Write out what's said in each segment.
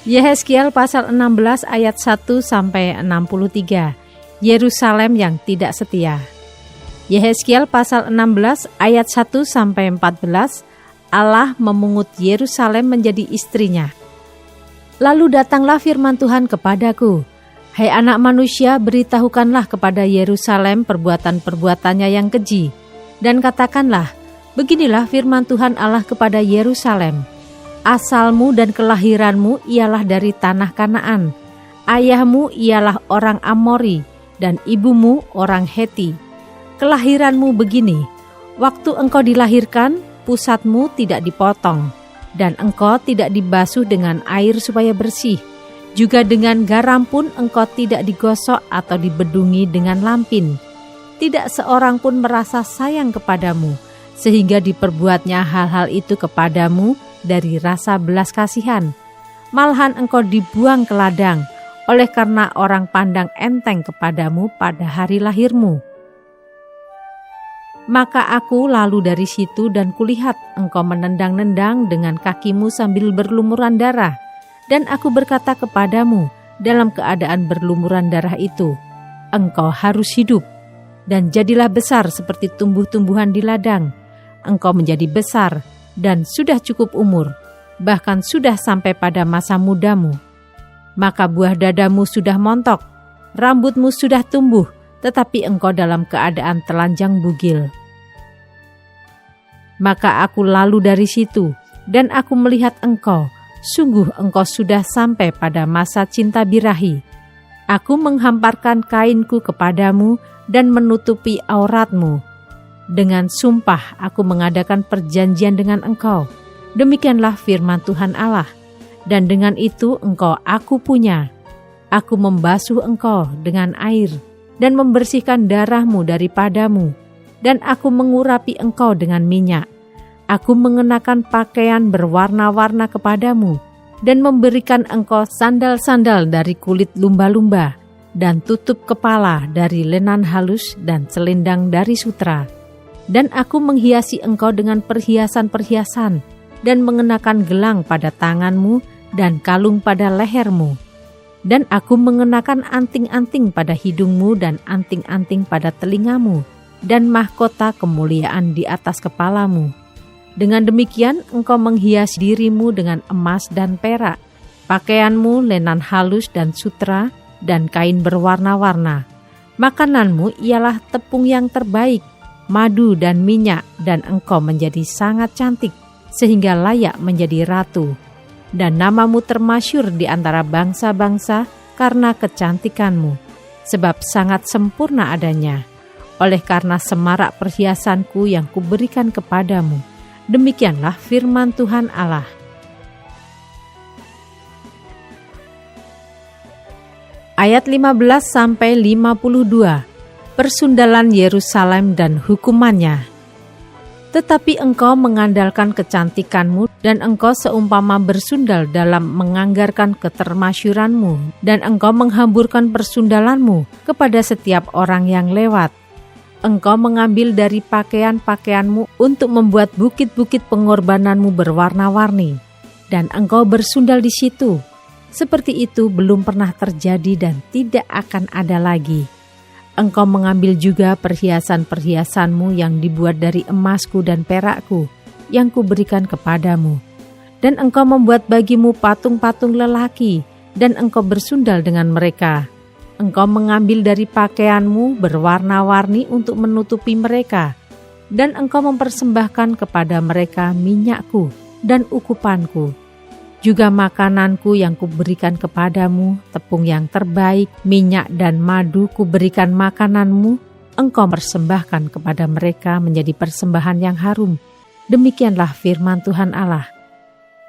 Yehezkiel pasal 16 ayat 1 sampai 63. Yerusalem yang tidak setia. Yehezkiel pasal 16 ayat 1 sampai 14. Allah memungut Yerusalem menjadi istrinya. Lalu datanglah firman Tuhan kepadaku, hai anak manusia, beritahukanlah kepada Yerusalem perbuatan-perbuatannya yang keji, dan katakanlah, beginilah firman Tuhan Allah kepada Yerusalem. Asalmu dan kelahiranmu ialah dari tanah Kanaan. Ayahmu ialah orang Amori, dan ibumu orang Heti. Kelahiranmu begini, waktu engkau dilahirkan, pusatmu tidak dipotong, dan engkau tidak dibasuh dengan air supaya bersih. Juga dengan garam pun engkau tidak digosok atau dibedungi dengan lampin. Tidak seorang pun merasa sayang kepadamu, sehingga diperbuatnya hal-hal itu kepadamu dari rasa belas kasihan. Malahan engkau dibuang ke ladang, oleh karena orang pandang enteng kepadamu pada hari lahirmu. Maka aku lalu dari situ dan kulihat engkau menendang-nendang dengan kakimu sambil berlumuran darah. Dan aku berkata kepadamu dalam keadaan berlumuran darah itu, engkau harus hidup, dan jadilah besar seperti tumbuh-tumbuhan di ladang. Engkau menjadi besar dan sudah cukup umur, bahkan sudah sampai pada masa mudamu. Maka buah dadamu sudah montok, rambutmu sudah tumbuh, tetapi engkau dalam keadaan telanjang bugil. Maka aku lalu dari situ, dan aku melihat engkau, sungguh engkau sudah sampai pada masa cinta birahi. Aku menghamparkan kainku kepadamu dan menutupi auratmu. Dengan sumpah aku mengadakan perjanjian dengan engkau. Demikianlah firman Tuhan Allah. Dan dengan itu engkau aku punya. Aku membasuh engkau dengan air dan membersihkan darahmu daripadamu. Dan aku mengurapi engkau dengan minyak. Aku mengenakan pakaian berwarna-warna kepadamu dan memberikan engkau sandal-sandal dari kulit lumba-lumba dan tutup kepala dari lenan halus dan selendang dari sutra. Dan aku menghiasi engkau dengan perhiasan-perhiasan dan mengenakan gelang pada tanganmu dan kalung pada lehermu. Dan aku mengenakan anting-anting pada hidungmu dan anting-anting pada telingamu dan mahkota kemuliaan di atas kepalamu. Dengan demikian engkau menghias dirimu dengan emas dan perak, pakaianmu lenan halus dan sutra dan kain berwarna-warna. Makananmu ialah tepung yang terbaik, madu dan minyak, dan engkau menjadi sangat cantik, sehingga layak menjadi ratu. Dan namamu termasyur di antara bangsa-bangsa karena kecantikanmu, sebab sangat sempurna adanya, oleh karena semarak perhiasanku yang kuberikan kepadamu. Demikianlah firman Tuhan Allah. Ayat 15-52. Persundalan Yerusalem dan hukumannya. Tetapi engkau mengandalkan kecantikanmu dan engkau seumpama bersundal dalam menganggarkan ketermasyuranmu, dan engkau menghamburkan persundalanmu kepada setiap orang yang lewat. Engkau mengambil dari pakaian-pakaianmu untuk membuat bukit-bukit pengorbananmu berwarna-warni, dan engkau bersundal di situ. Seperti itu belum pernah terjadi dan tidak akan ada lagi. Engkau mengambil juga perhiasan-perhiasanmu yang dibuat dari emasku dan perakku, yang kuberikan kepadamu. Dan engkau membuat bagimu patung-patung lelaki, dan engkau bersundal dengan mereka. Engkau mengambil dari pakaianmu berwarna-warni untuk menutupi mereka, dan engkau mempersembahkan kepada mereka minyakku dan ukupanku. Juga makananku yang kuberikan kepadamu, tepung yang terbaik, minyak dan madu kuberikan makananmu, engkau persembahkan kepada mereka menjadi persembahan yang harum. Demikianlah firman Tuhan Allah.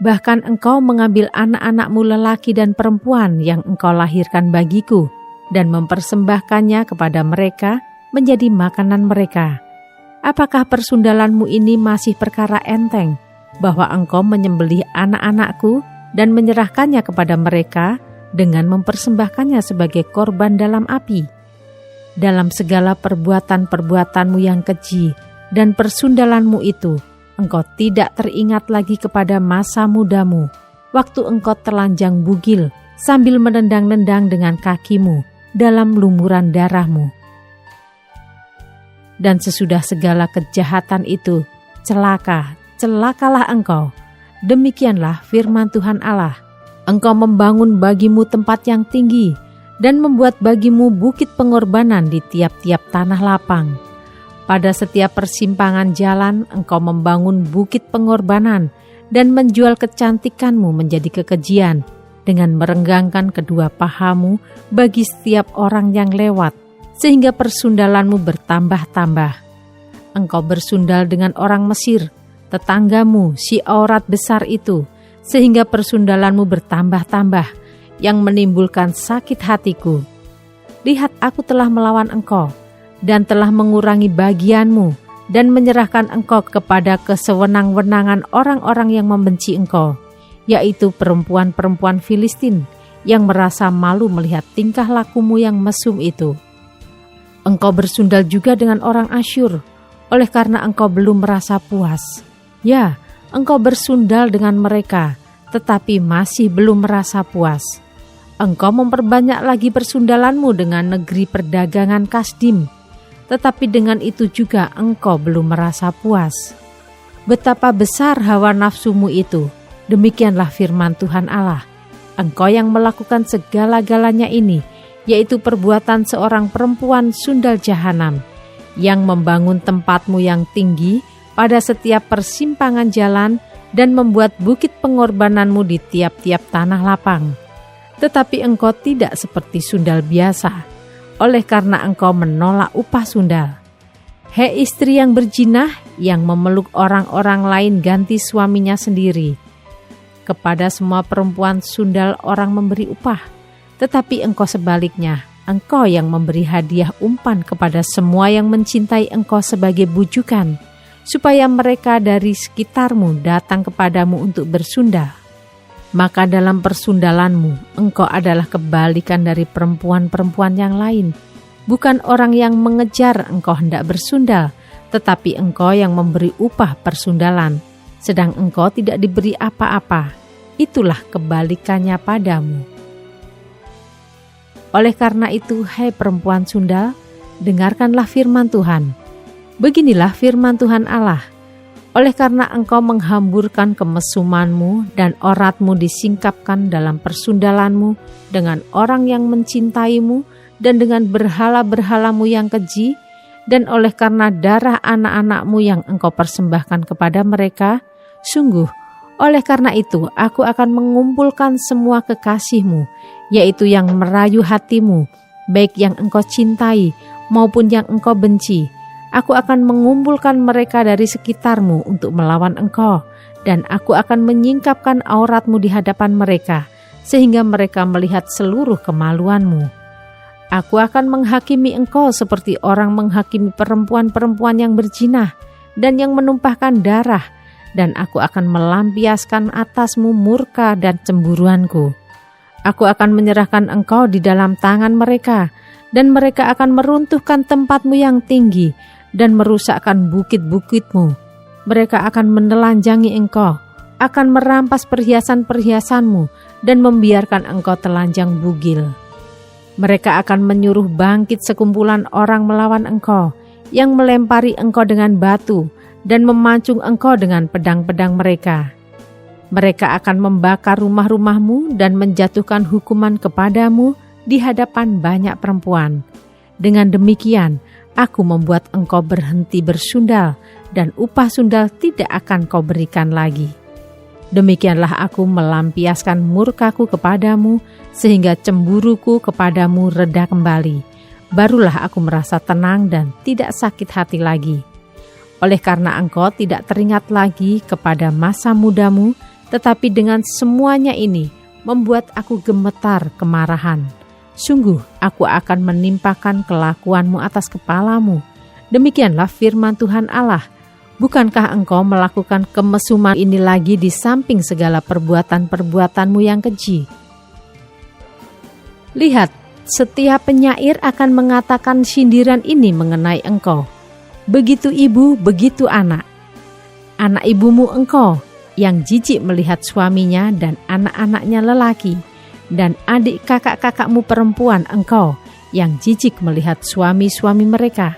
Bahkan engkau mengambil anak-anakmu lelaki dan perempuan yang engkau lahirkan bagiku, dan mempersembahkannya kepada mereka menjadi makanan mereka. Apakah persundalanmu ini masih perkara enteng, bahwa engkau menyembelih anak-anakku dan menyerahkannya kepada mereka dengan mempersembahkannya sebagai korban dalam api? Dalam segala perbuatan-perbuatanmu yang keji dan persundalanmu itu, engkau tidak teringat lagi kepada masa mudamu, waktu engkau telanjang bugil sambil menendang-nendang dengan kakimu dalam lumuran darahmu. Dan sesudah segala kejahatan itu, celakalah engkau. Demikianlah firman Tuhan Allah. Engkau membangun bagimu tempat yang tinggi dan membuat bagimu bukit pengorbanan di tiap-tiap tanah lapang. Pada setiap persimpangan jalan engkau membangun bukit pengorbanan dan menjual kecantikanmu menjadi kekejian dengan merenggangkan kedua pahamu bagi setiap orang yang lewat, sehingga persundalanmu bertambah-tambah. Engkau bersundal dengan orang Mesir, tetanggamu si aurat besar itu, sehingga persundalanmu bertambah-tambah, yang menimbulkan sakit hatiku. Lihat, aku telah melawan engkau, dan telah mengurangi bagianmu, dan menyerahkan engkau kepada kesewenang-wenangan orang-orang yang membenci engkau, yaitu perempuan-perempuan Filistin, yang merasa malu melihat tingkah lakumu yang mesum itu. Engkau bersundal juga dengan orang Asyur, oleh karena engkau belum merasa puas. Ya, engkau bersundal dengan mereka, tetapi masih belum merasa puas. Engkau memperbanyak lagi persundalanmu dengan negeri perdagangan Kasdim, tetapi dengan itu juga engkau belum merasa puas. Betapa besar hawa nafsumu itu, demikianlah firman Tuhan Allah. Engkau yang melakukan segala-galanya ini, yaitu perbuatan seorang perempuan sundal jahanam, yang membangun tempatmu yang tinggi pada setiap persimpangan jalan dan membuat bukit pengorbananmu di tiap-tiap tanah lapang. Tetapi engkau tidak seperti sundal biasa, oleh karena engkau menolak upah sundal. Hei istri yang berjinah, yang memeluk orang-orang lain ganti suaminya sendiri. Kepada semua perempuan sundal orang memberi upah, tetapi engkau sebaliknya, engkau yang memberi hadiah umpan kepada semua yang mencintai engkau sebagai bujukan, supaya mereka dari sekitarmu datang kepadamu untuk bersundal. Maka dalam persundalanmu, engkau adalah kebalikan dari perempuan-perempuan yang lain. Bukan orang yang mengejar engkau hendak bersundal, tetapi engkau yang memberi upah persundalan, sedang engkau tidak diberi apa-apa. Itulah kebalikannya padamu. Oleh karena itu, hai perempuan sundal, dengarkanlah firman Tuhan. Beginilah firman Tuhan Allah. Oleh karena engkau menghamburkan kemesumanmu dan oratmu disingkapkan dalam persundalanmu dengan orang yang mencintaimu dan dengan berhala-berhalamu yang keji, dan oleh karena darah anak-anakmu yang engkau persembahkan kepada mereka, sungguh, oleh karena itu aku akan mengumpulkan semua kekasihmu, yaitu yang merayu hatimu, baik yang engkau cintai maupun yang engkau benci. Aku akan mengumpulkan mereka dari sekitarmu untuk melawan engkau, dan aku akan menyingkapkan auratmu di hadapan mereka, sehingga mereka melihat seluruh kemaluanmu. Aku akan menghakimi engkau seperti orang menghakimi perempuan-perempuan yang berzinah dan yang menumpahkan darah, dan aku akan melampiaskan atasmu murka dan cemburuanku. Aku akan menyerahkan engkau di dalam tangan mereka, dan mereka akan meruntuhkan tempatmu yang tinggi dan merusakkan bukit-bukitmu. Mereka akan menelanjangi engkau, akan merampas perhiasan-perhiasanmu, dan membiarkan engkau telanjang bugil. Mereka akan menyuruh bangkit sekumpulan orang melawan engkau, yang melempari engkau dengan batu, dan memancung engkau dengan pedang-pedang mereka. Mereka akan membakar rumah-rumahmu dan menjatuhkan hukuman kepadamu di hadapan banyak perempuan. Dengan demikian, aku membuat engkau berhenti bersundal, dan upah sundal tidak akan kau berikan lagi. Demikianlah aku melampiaskan murkaku kepadamu, sehingga cemburuku kepadamu reda kembali. Barulah aku merasa tenang dan tidak sakit hati lagi. Oleh karena engkau tidak teringat lagi kepada masa mudamu, tetapi dengan semuanya ini membuat aku gemetar kemarahan. Sungguh, aku akan menimpakan kelakuanmu atas kepalamu. Demikianlah firman Tuhan Allah. Bukankah engkau melakukan kemesuman ini lagi di samping segala perbuatan-perbuatanmu yang keji? Lihat, setiap penyair akan mengatakan sindiran ini mengenai engkau. Begitu ibu, begitu anak. Anak ibumu engkau, yang jijik melihat suaminya dan anak-anaknya lelaki, dan adik kakak-kakakmu perempuan engkau yang jijik melihat suami-suami mereka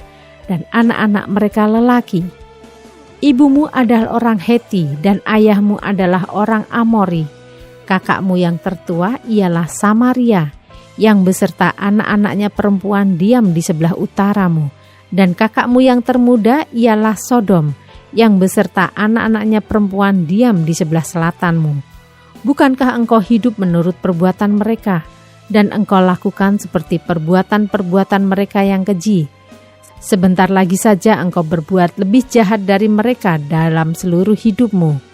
dan anak-anak mereka lelaki. Ibumu adalah orang Heti dan ayahmu adalah orang Amori. Kakakmu yang tertua ialah Samaria, yang beserta anak-anaknya perempuan diam di sebelah utaramu, dan kakakmu yang termuda ialah Sodom, yang beserta anak-anaknya perempuan diam di sebelah selatanmu. Bukankah engkau hidup menurut perbuatan mereka, dan engkau lakukan seperti perbuatan-perbuatan mereka yang keji? Sebentar lagi saja engkau berbuat lebih jahat dari mereka dalam seluruh hidupmu.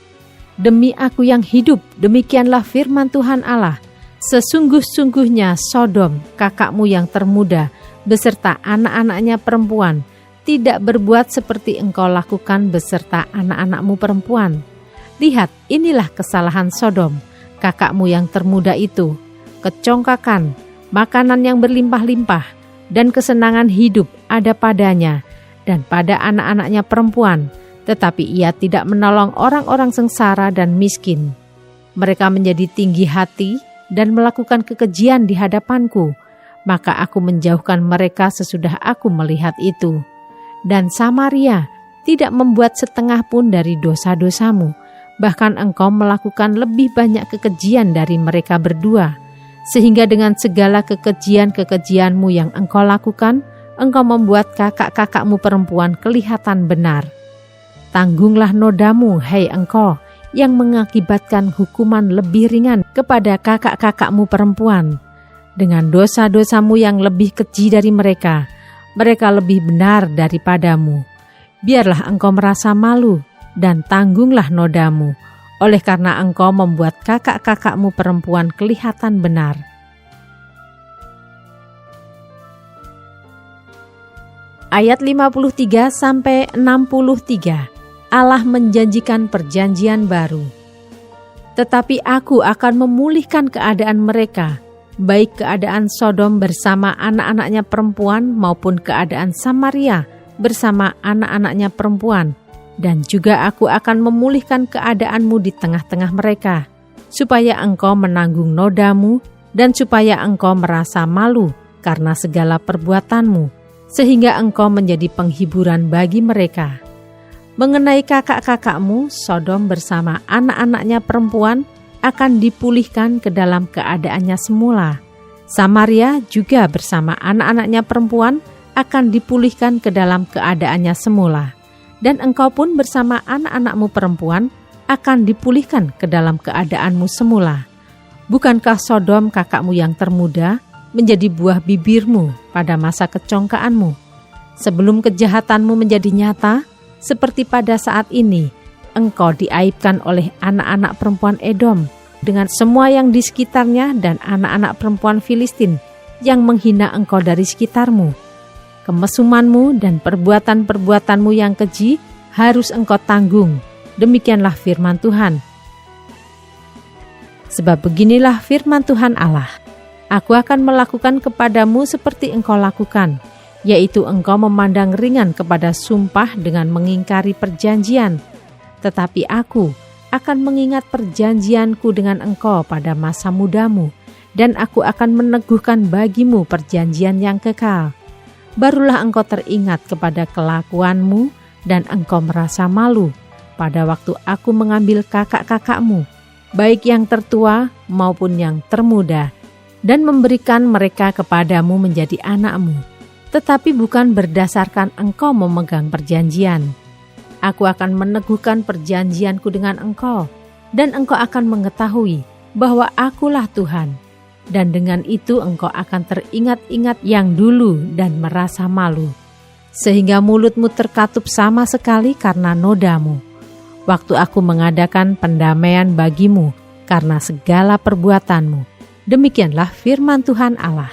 Demi aku yang hidup, demikianlah firman Tuhan Allah, sesungguh-sungguhnya Sodom, kakakmu yang termuda, beserta anak-anaknya perempuan, tidak berbuat seperti engkau lakukan beserta anak-anakmu perempuan. Lihat, inilah kesalahan Sodom, kakakmu yang termuda itu, kecongkakan, makanan yang berlimpah-limpah, dan kesenangan hidup ada padanya, dan pada anak-anaknya perempuan, tetapi ia tidak menolong orang-orang sengsara dan miskin. Mereka menjadi tinggi hati dan melakukan kekejian di hadapanku, maka aku menjauhkan mereka sesudah aku melihat itu. Dan Samaria tidak membuat setengah pun dari dosa-dosamu, bahkan engkau melakukan lebih banyak kekejian dari mereka berdua, sehingga dengan segala kekejian-kekejianmu yang engkau lakukan, engkau membuat kakak-kakakmu perempuan kelihatan benar. Tanggunglah nodamu, hai engkau, yang mengakibatkan hukuman lebih ringan kepada kakak-kakakmu perempuan. Dengan dosa-dosamu yang lebih keji dari mereka, mereka lebih benar daripadamu. Biarlah engkau merasa malu dan tanggunglah nodamu, oleh karena engkau membuat kakak-kakakmu perempuan kelihatan benar. Ayat 53-63. Allah menjanjikan perjanjian baru. Tetapi aku akan memulihkan keadaan mereka, baik keadaan Sodom bersama anak-anaknya perempuan maupun keadaan Samaria bersama anak-anaknya perempuan. Dan juga aku akan memulihkan keadaanmu di tengah-tengah mereka, supaya engkau menanggung nodamu dan supaya engkau merasa malu karena segala perbuatanmu, sehingga engkau menjadi penghiburan bagi mereka. Mengenai kakak-kakakmu, Sodom bersama anak-anaknya perempuan akan dipulihkan ke dalam keadaannya semula. Samaria juga bersama anak-anaknya perempuan akan dipulihkan ke dalam keadaannya semula. Dan engkau pun bersama anak-anakmu perempuan akan dipulihkan ke dalam keadaanmu semula. Bukankah Sodom kakakmu yang termuda menjadi buah bibirmu pada masa kecongkaanmu? Sebelum kejahatanmu menjadi nyata, seperti pada saat ini, engkau diaibkan oleh anak-anak perempuan Edom dengan semua yang di sekitarnya dan anak-anak perempuan Filistin yang menghina engkau dari sekitarmu. Kemesumanmu dan perbuatan-perbuatanmu yang keji harus engkau tanggung. Demikianlah firman Tuhan. Sebab beginilah firman Tuhan Allah, aku akan melakukan kepadamu seperti engkau lakukan, yaitu engkau memandang ringan kepada sumpah dengan mengingkari perjanjian. Tetapi aku akan mengingat perjanjianku dengan engkau pada masa mudamu, dan aku akan meneguhkan bagimu perjanjian yang kekal. Barulah engkau teringat kepada kelakuanmu, dan engkau merasa malu pada waktu aku mengambil kakak-kakakmu, baik yang tertua maupun yang termuda, dan memberikan mereka kepadamu menjadi anakmu. Tetapi bukan berdasarkan engkau memegang perjanjian. Aku akan meneguhkan perjanjianku dengan engkau, dan engkau akan mengetahui bahwa akulah Tuhan. Dan dengan itu engkau akan teringat-ingat yang dulu dan merasa malu, sehingga mulutmu terkatup sama sekali karena nodamu. Waktu aku mengadakan pendamaian bagimu karena segala perbuatanmu. Demikianlah firman Tuhan Allah.